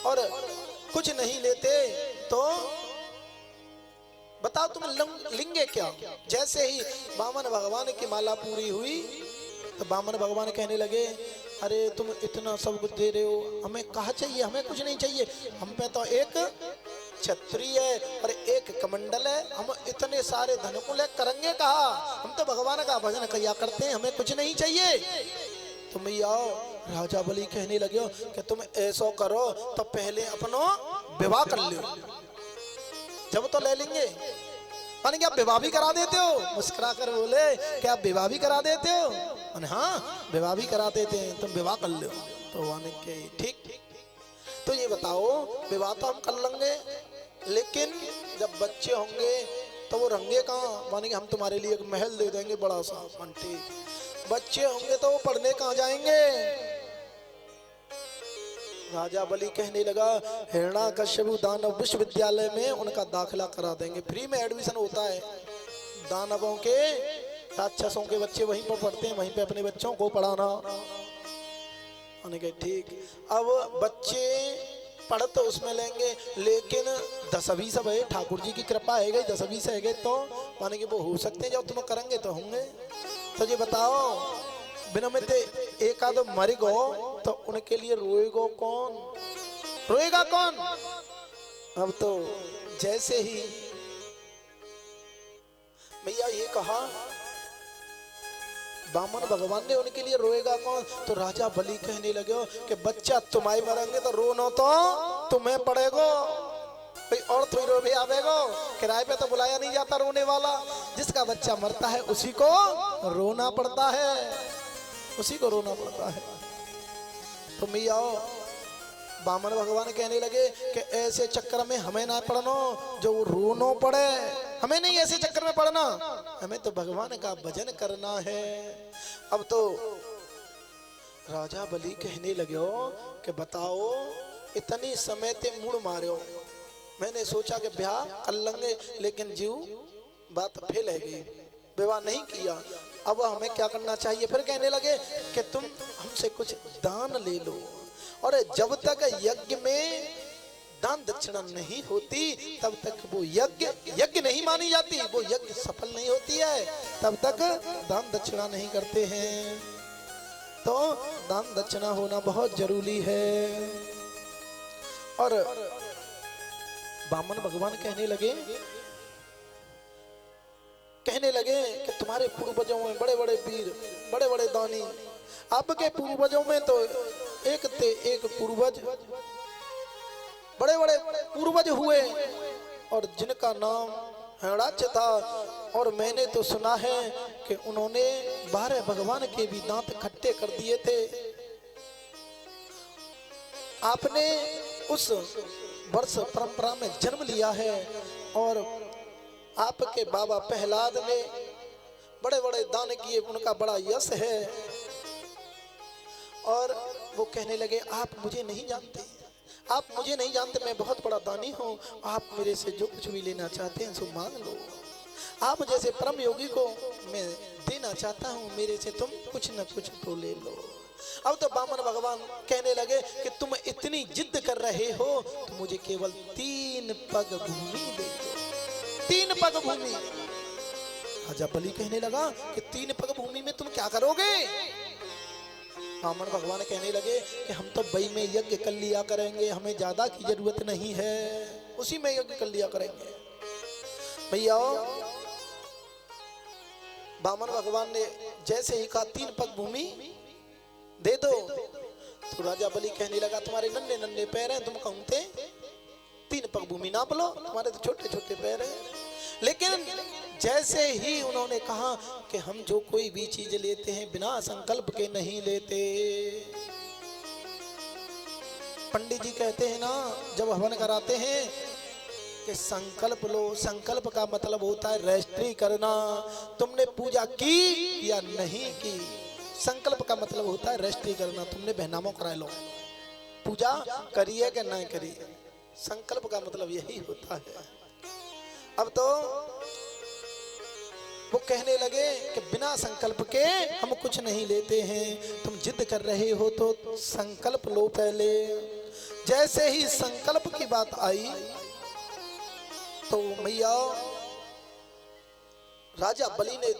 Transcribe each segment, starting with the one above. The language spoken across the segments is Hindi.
और कुछ नहीं लेते तो बताओ तुम लेंगे क्या। जैसे ही वामन भगवान की माला पूरी हुई तो वामन भगवान कहने लगे, अरे तुम इतना सब कुछ दे रहे हो, हमें कहा चाहिए, हमें कुछ नहीं चाहिए, हम पे तो एक छतरी है और एक कमंडल है, हम इतने सारे धन को ले करेंगे कहा, हम तो भगवान का भजन किया करते हैं, हमें कुछ नहीं चाहिए। तुम आओ। राजा बलि कहने लगे कि तुम ऐसा करो तो पहले अपनो विवाह कर लो, जब तो ले लेंगे। माने क्या विवाह भी करा देते हो? मुस्कुरा कर बोले, क्या आप विवाह भी करा देते हो? माने हाँ विवाह भी करा देते हैं, तुम विवाह कर लो। तो माने के ठीक। तो ये बताओ विवाह तो हम कर लेंगे, लेकिन जब बच्चे होंगे तो वो रहेंगे कहाँ? माने कि हम तुम्हारे लिए एक महल दे देंगे बड़ा सा। मन ठीक, बच्चे होंगे तो वो पढ़ने कहाँ जाएंगे? राजा बलि कहने लगा, हिरण्याकश्यप दानव विश्वविद्यालय में उनका दाखिला करा देंगे, फ्री में एडमिशन होता है। दानवों के राक्षसों के बच्चे वहीं पर पढ़ते हैं, वहीं पे अपने बच्चों को पढ़ाना। ठीक, अब बच्चे पढ़ तो उसमें लेंगे, लेकिन 10-20 सब है, ठाकुर जी की कृपा है गई, 10-20 है गए तो माने कि वो हो सकते हैं, जब तुम करेंगे तो होंगे। तो ये बताओ बिना में एक आध मर गो तो उनके लिए रोएगा कौन? रोएगा कौन? अब तो जैसे ही भैया ये कहा वामन भगवान ने, उनके लिए रोएगा कौन? तो राजा बलि कहने लगे कि बच्चा तुम्हारे मरेंगे तो रोना तो तुम्हें पड़ेगा भाई, और थोड़ी रो भी आवेगो, किराए पे तो बुलाया नहीं जाता रोने वाला। जिसका बच्चा मरता है उसी को रोना पड़ता है, उसी को रोना पड़ता है। तो मैं आओ। वामन भगवान कहने लगे कि ऐसे चक्कर में हमें ना पड़ना जो रोनो पड़े, हमें नहीं ऐसे चक्कर में पड़ना, हमें तो भगवान का भजन करना है। अब तो राजा बलि कहने लगे कि बताओ इतनी समय ते मुड़ मारो, मैंने सोचा कि ब्याह कर लेंगे, लेकिन जीव बात फेल है गई, विवाह नहीं किया, अब हमें क्या करना चाहिए? फिर कहने लगे कि तुम हमसे कुछ दान ले लो, और जब तक यज्ञ में दान दक्षिणा नहीं होती तब तक वो यज्ञ नहीं मानी जाती, वो यज्ञ सफल नहीं होती है, तब तक दान दक्षिणा नहीं करते हैं। तो दान दक्षिणा होना बहुत जरूरी है। और वामन भगवान कहने लगे कि तुम्हारे पूर्वजों में बड़े बड़े वीर, बड़े बड़े दानी, आपके पूर्वजों में तो एक थे एक पूर्वज, बड़े बड़े पूर्वज हुए और जिनका नाम हिरण्याक्ष था, और मैंने तो सुना है कि उन्होंने 12 भगवान के भी दांत खट्टे कर दिए थे। आपने उस वर्ष परंपरा में जन्म लिया है, और आपके बाबा प्रहलाद ने बड़े बड़े दान किए, उनका बड़ा यश है। और वो कहने लगे आप मुझे नहीं जानते, आप मुझे नहीं जानते, मैं बहुत बड़ा दानी हूँ, आप मेरे से जो कुछ भी लेना चाहते हैं सो मांग लो, आप जैसे परम योगी को मैं देना चाहता हूँ, मेरे से तुम कुछ न कुछ तो ले लो। अब तो वामन भगवान कहने लगे कि तुम इतनी जिद कर रहे हो तो मुझे केवल 3 पग भूमि दे दो, 3 पग भूमि। राजा बलि कहने लगा कि 3 पग भूमि में तुम क्या करोगे? वामन भगवान कहने लगे कि हम तो वही में यज्ञ कर लिया करेंगे, हमें ज्यादा की जरूरत नहीं है, उसी में यज्ञ कर लिया करेंगे। भैया वामन भगवान ने जैसे ही कहा 3 पग भूमि दे दो, तो राजा बलि कहने लगा तुम्हारे नन्हे नन्हे पैर हैं, तुम कहते 3 पग भूमि नाप लो, तुम्हारे तो छोटे छोटे पैर हैं। लेकिन जैसे ही उन्होंने कहा कि हम जो कोई भी चीज लेते हैं बिना संकल्प के नहीं लेते। पंडित जी कहते हैं ना जब हवन कराते हैं कि संकल्प लो, संकल्प का मतलब होता है रजिस्ट्री करना, तुमने पूजा की या नहीं की। संकल्प का मतलब होता है रजिस्ट्री करना, तुमने बहनामा करा लो, पूजा करी है कि नहीं करी। संकल्प का मतलब यही होता है। अब तो वो कहने लगे कि बिना संकल्प के हम कुछ नहीं लेते हैं, तुम जिद कर रहे हो तो संकल्प लो पहले। जैसे ही संकल्प की बात आई तो मैया राजा बलि ने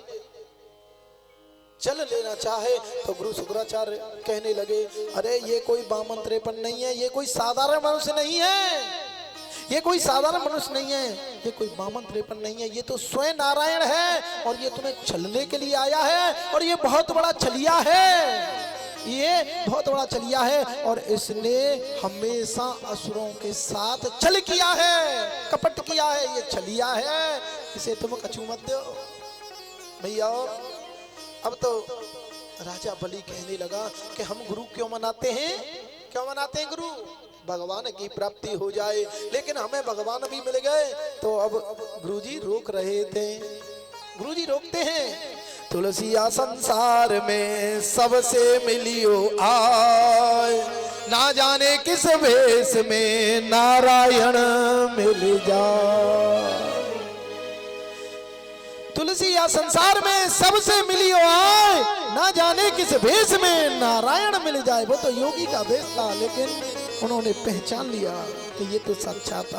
जल लेना चाहे तो गुरु शुक्राचार्य कहने लगे, अरे ये कोई वामन त्रेपन नहीं है, ये कोई साधारण मनुष्य नहीं है, ये कोई साधारण मनुष्य नहीं है, ये कोई वामन त्रेपन नहीं है, ये तो स्वयं नारायण है और ये तुम्हें छलने के लिए आया है और ये बहुत बड़ा छलिया है, ये बहुत बड़ा छलिया है और इसने हमेशा असुरों के साथ छल किया है, कपट किया है, ये छलिया है, इसे तुम कछू मत दो भैया। अब तो राजा बलि कहने लगा कि हम गुरु क्यों मनाते हैं, क्यों मनाते हैं गुरु, भगवान की प्राप्ति हो जाए, लेकिन हमें भगवान भी मिल गए तो अब गुरुजी रोक रहे थे, गुरुजी रोकते हैं। तुलसिया संसार में सबसे मिलियो आए, ना जाने किस भेष में नारायण मिल जाए। तुलसी या संसार में सबसे मिलियो आए, ना जाने किस भेष में नारायण मिल जाए। वो तो योगी का भेष था, लेकिन उन्होंने पहचान लिया कि ये तो साक्षात,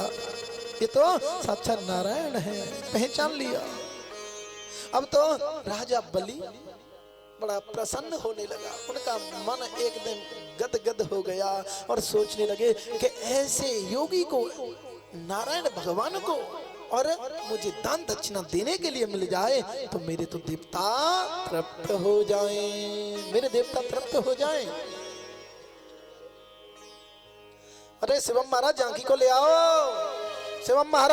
ये तो साक्षात नारायण है, पहचान लिया। अब तो राजा बलि बड़ा प्रसन्न होने लगा, उनका मन एकदम गदगद हो गया और सोचने लगे कि ऐसे योगी को, नारायण भगवान को और मुझे दान दक्षिणा देने के लिए मिल जाए तो मेरे तो देवता तृप्त हो जाएं, मेरे देवता तृप्त हो जाएं। अरे शिवम महाराज झांकी को ले आओ, शिवम महाराज।